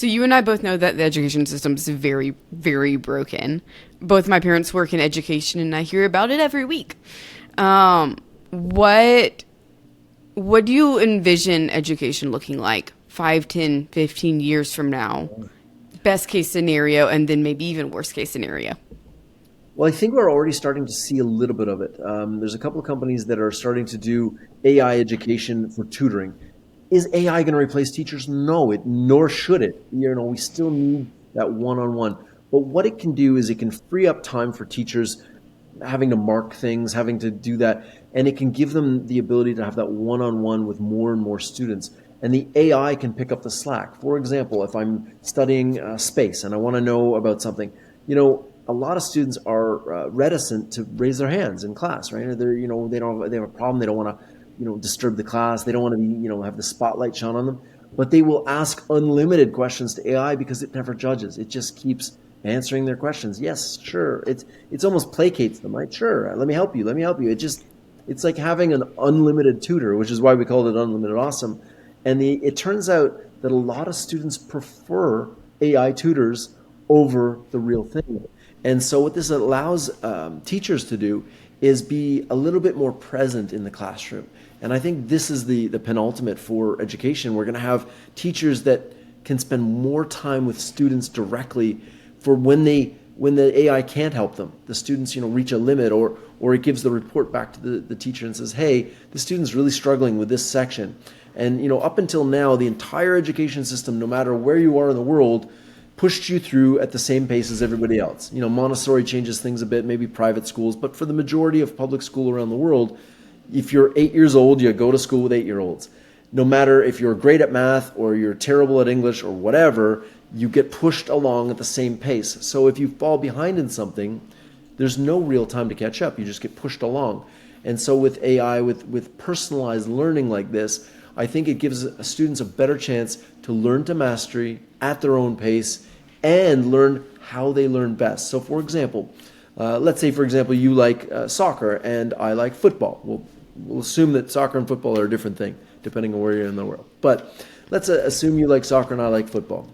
So you and I both know that the education system is very, very broken. Both my parents work in education, and I hear about it every week. Um, what what do you envision education looking like 5, 10, 15 years from now? Best case scenario, and then maybe even worst case scenario. Well, I think we're already starting to see a little bit of it. There's a couple of companies that are starting to do AI education for tutoring. Is AI going to replace teachers? No, it nor should it. We still need that one-on-one. But what it can do is it can free up time for teachers having to mark things, having to do that, and it can give them the ability to have that one-on-one with more and more students. And the AI can pick up the slack. For example, if I'm studying space and I want to know about something, a lot of students are reticent to raise their hands in class, right? Or they have a problem. They don't want to, disturb the class. They don't want to be, have the spotlight shone on them. But they will ask unlimited questions to AI because it never judges. It just keeps answering their questions. Yes, sure. It's almost placates them, right? Sure. Let me help you. Let me help you. It's like having an unlimited tutor, which is why we called it Unlimited Awesome. And it turns out that a lot of students prefer AI tutors over the real thing. And so what this allows teachers to do is be a little bit more present in the classroom. And I think this is the penultimate for education. We're going to have teachers that can spend more time with students directly for when the AI can't help them. The students, reach a limit, or it gives the report back to the teacher and says, hey, the student's really struggling with this section. And up until now, the entire education system, no matter where you are in the world, pushed you through at the same pace as everybody else. Montessori changes things a bit, maybe private schools, but for the majority of public school around the world, if you're 8 years old, you go to school with 8-year-olds. No matter if you're great at math or you're terrible at English or whatever, you get pushed along at the same pace. So if you fall behind in something, there's no real time to catch up. You just get pushed along. And so with AI, with personalized learning like this, I think it gives students a better chance to learn to mastery at their own pace and learn how they learn best. So for example, let's say, for example, you like soccer and I like football. We'll assume that soccer and football are a different thing, depending on where you're in the world. But let's assume you like soccer and I like football.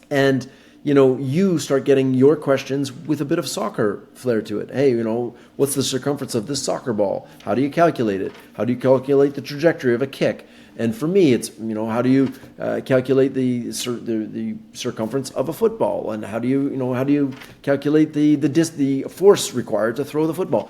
And you start getting your questions with a bit of soccer flair to it. Hey, what's the circumference of this soccer ball? How do you calculate it? How do you calculate the trajectory of a kick? And for me, it's how do you calculate the circumference of a football, and how do you calculate the force required to throw the football?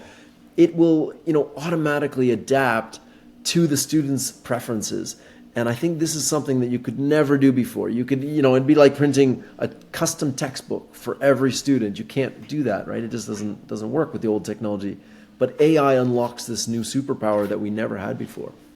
It will automatically adapt to the student's preferences. And I think this is something that you could never do before. You could, it'd be like printing a custom textbook for every student. You can't do that, right? It just doesn't work with the old technology. But AI unlocks this new superpower that we never had before.